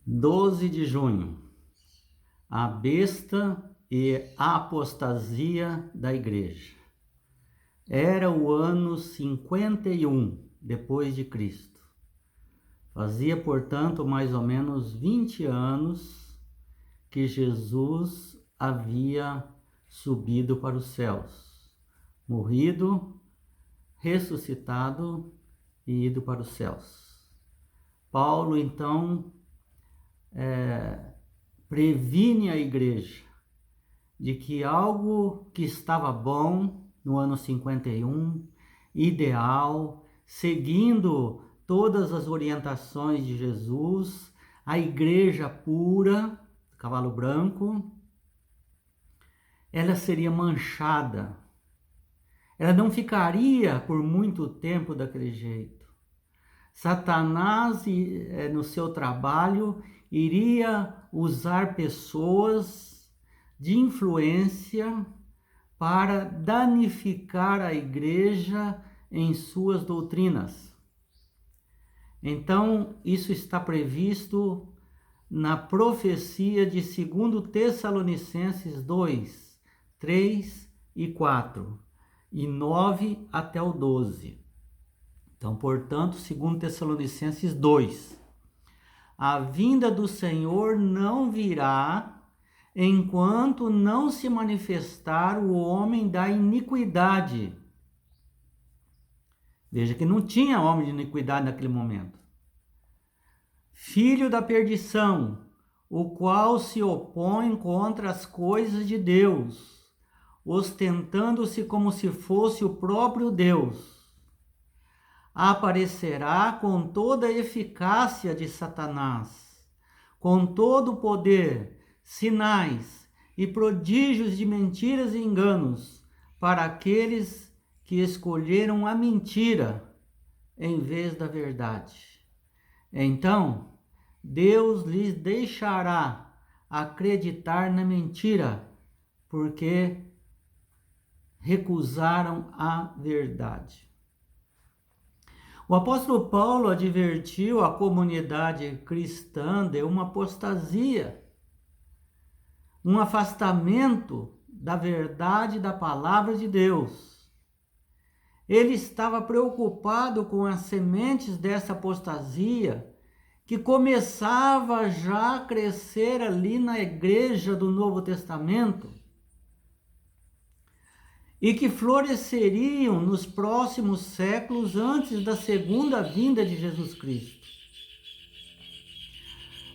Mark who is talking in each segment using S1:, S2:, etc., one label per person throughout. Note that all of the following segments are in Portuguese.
S1: 12 de junho, a besta e a apostasia da igreja. Era o ano 51 depois de Cristo. Fazia, portanto, mais ou menos 20 anos que Jesus havia subido para os céus, morrido, ressuscitado e ido para os céus. Paulo, então, previne a igreja de que algo que estava bom no ano 51, ideal, seguindo todas as orientações de Jesus, a igreja pura, cavalo branco, ela seria manchada. Ela não ficaria por muito tempo daquele jeito. Satanás, no seu trabalho, iria usar pessoas de influência para danificar a igreja em suas doutrinas. Então, isso está previsto na profecia de 2 Tessalonicenses 2, 3 e 4, e 9 até o 12. Então, portanto, 2 Tessalonicenses 2. A vinda do Senhor não virá enquanto não se manifestar o homem da iniquidade. Veja que não tinha homem de iniquidade naquele momento. Filho da perdição, o qual se opõe contra as coisas de Deus, ostentando-se como se fosse o próprio Deus. Aparecerá com toda a eficácia de Satanás, com todo o poder, sinais e prodígios de mentiras e enganos para aqueles que escolheram a mentira em vez da verdade. Então, Deus lhes deixará acreditar na mentira, porque recusaram a verdade. O apóstolo Paulo advertiu a comunidade cristã de uma apostasia, um afastamento da verdade da palavra de Deus. Ele estava preocupado com as sementes dessa apostasia que começava já a crescer ali na igreja do Novo Testamento e que floresceriam nos próximos séculos antes da segunda vinda de Jesus Cristo.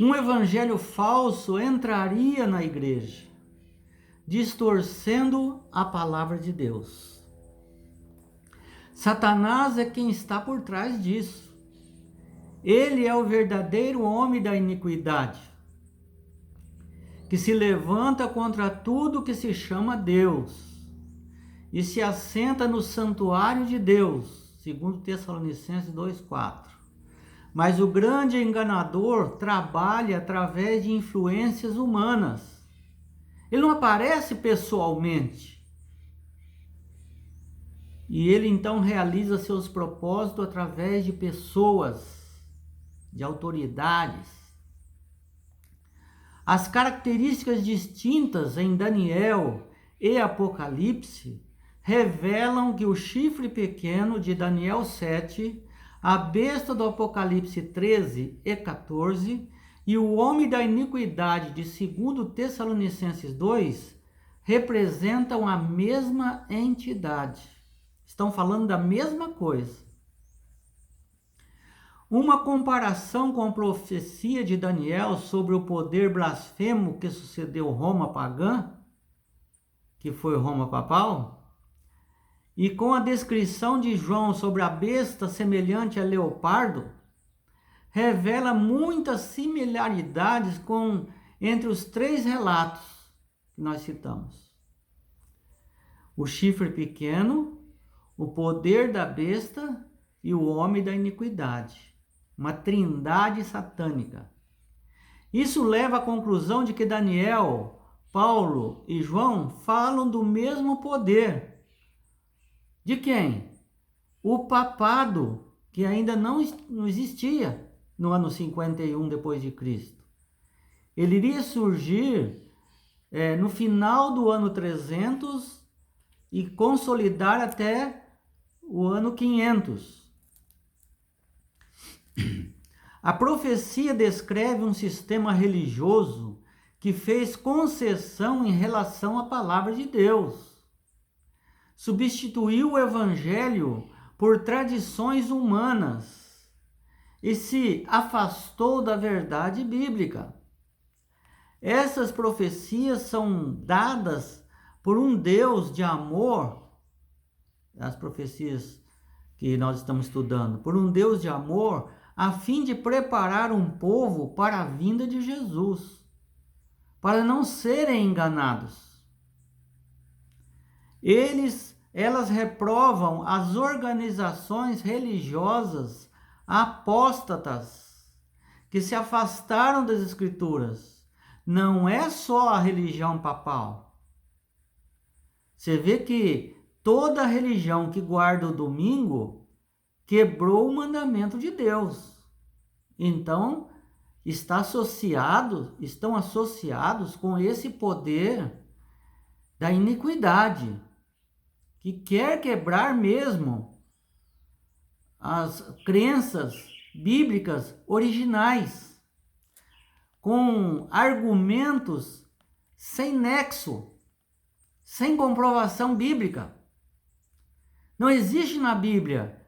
S1: Um evangelho falso entraria na igreja, distorcendo a palavra de Deus. Satanás é quem está por trás disso. Ele é o verdadeiro homem da iniquidade, que se levanta contra tudo que se chama Deus e se assenta no santuário de Deus, 2 Tessalonicenses 2,4. Mas o grande enganador trabalha através de influências humanas. Ele não aparece pessoalmente. E ele então realiza seus propósitos através de pessoas, de autoridades. As características distintas em Daniel e Apocalipse revelam que o chifre pequeno de Daniel 7, a besta do Apocalipse 13 e 14 e o homem da iniquidade de 2 Tessalonicenses 2 representam a mesma entidade. Estão falando da mesma coisa. Uma comparação com a profecia de Daniel sobre o poder blasfemo que sucedeu Roma pagã, que foi Roma papal, e com a descrição de João sobre a besta semelhante a leopardo, revela muitas similaridades entre os três relatos que nós citamos. O chifre pequeno, o poder da besta e o homem da iniquidade. Uma trindade satânica. Isso leva à conclusão de que Daniel, Paulo e João falam do mesmo poder. De quem? O papado, que ainda não existia no ano 51 depois de Cristo. Ele iria surgir no final do ano 300 e consolidar até o ano 500. A profecia descreve um sistema religioso que fez concessão em relação à palavra de Deus. Substituiu o evangelho por tradições humanas e se afastou da verdade bíblica. Essas profecias são dadas por um Deus de amor, as profecias que nós estamos estudando, por um Deus de amor, a fim de preparar um povo para a vinda de Jesus, para não serem enganados. Elas reprovam as organizações religiosas apóstatas que se afastaram das Escrituras. Não é só a religião papal. Você vê que toda religião que guarda o domingo quebrou o mandamento de Deus. Então, estão associados com esse poder da iniquidade, que quer quebrar mesmo as crenças bíblicas originais, com argumentos sem nexo, sem comprovação bíblica. Não existe na Bíblia: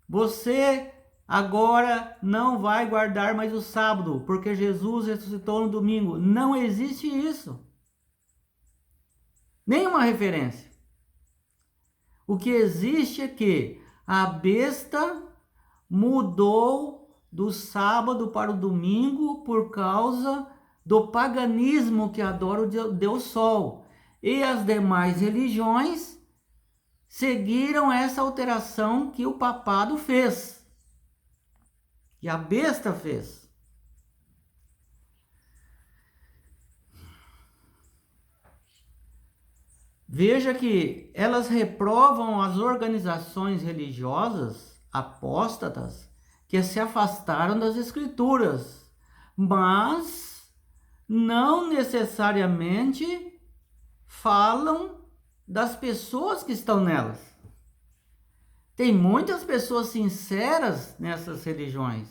S1: você agora não vai guardar mais o sábado, porque Jesus ressuscitou no domingo. Não existe isso. Nenhuma referência. O que existe é que a besta mudou do sábado para o domingo por causa do paganismo que adora o Deus Sol. E as demais religiões seguiram essa alteração que o papado fez, que a besta fez. Veja que elas reprovam as organizações religiosas apóstatas que se afastaram das Escrituras, mas não necessariamente falam das pessoas que estão nelas. Tem muitas pessoas sinceras nessas religiões.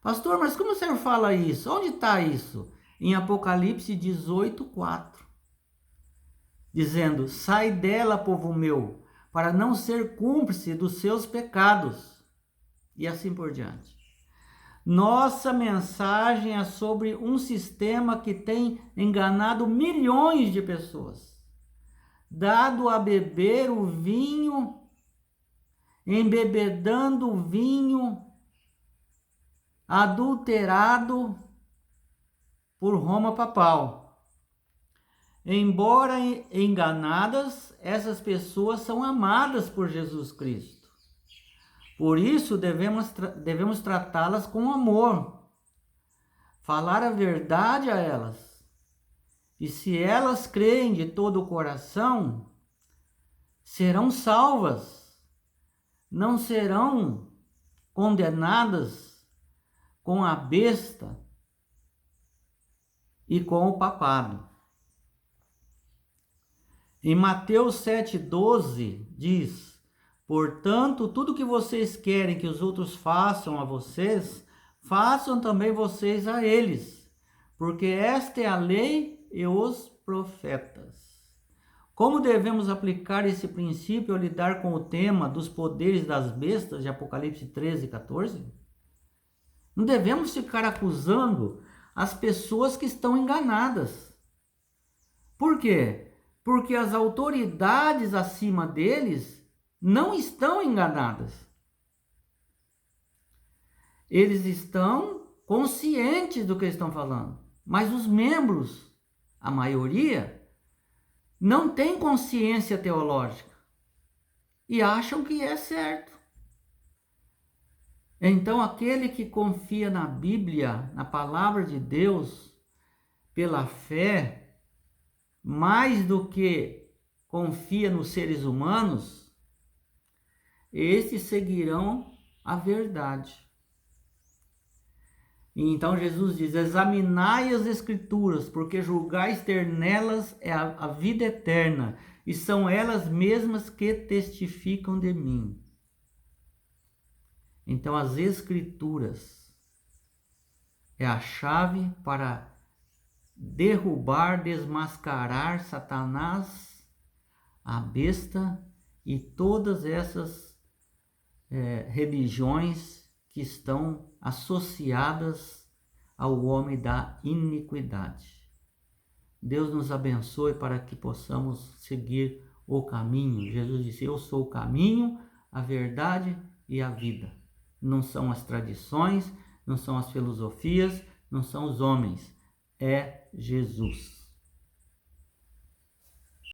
S1: Pastor, mas como o senhor fala isso? Onde está isso? Em Apocalipse 18:4. Dizendo: sai dela, povo meu, para não ser cúmplice dos seus pecados. E assim por diante. Nossa mensagem é sobre um sistema que tem enganado milhões de pessoas, dado a beber o vinho, embebedando o vinho adulterado por Roma papal. Embora enganadas, essas pessoas são amadas por Jesus Cristo. Por isso devemos tratá-las com amor, falar a verdade a elas. E se elas creem de todo o coração, serão salvas, não serão condenadas com a besta e com o papado. Em Mateus 7,12 diz: portanto, tudo que vocês querem que os outros façam a vocês, façam também vocês a eles, porque esta é a lei e os profetas. Como devemos aplicar esse princípio ao lidar com o tema dos poderes das bestas de Apocalipse 13:14? Não devemos ficar acusando as pessoas que estão enganadas. Por quê? Porque as autoridades acima deles não estão enganadas. Eles estão conscientes do que estão falando. Mas os membros, a maioria, não tem consciência teológica e acham que é certo. Então, aquele que confia na Bíblia, na palavra de Deus, pela fé, mais do que confia nos seres humanos, estes seguirão a verdade. E então Jesus diz: examinai as Escrituras, porque julgais ter nelas a vida eterna, e são elas mesmas que testificam de mim. Então as Escrituras é a chave para derrubar, desmascarar Satanás, a besta e todas essas religiões que estão associadas ao homem da iniquidade. Deus nos abençoe para que possamos seguir o caminho. Jesus disse: eu sou o caminho, a verdade e a vida. Não são as tradições, não são as filosofias, não são os homens, é Jesus.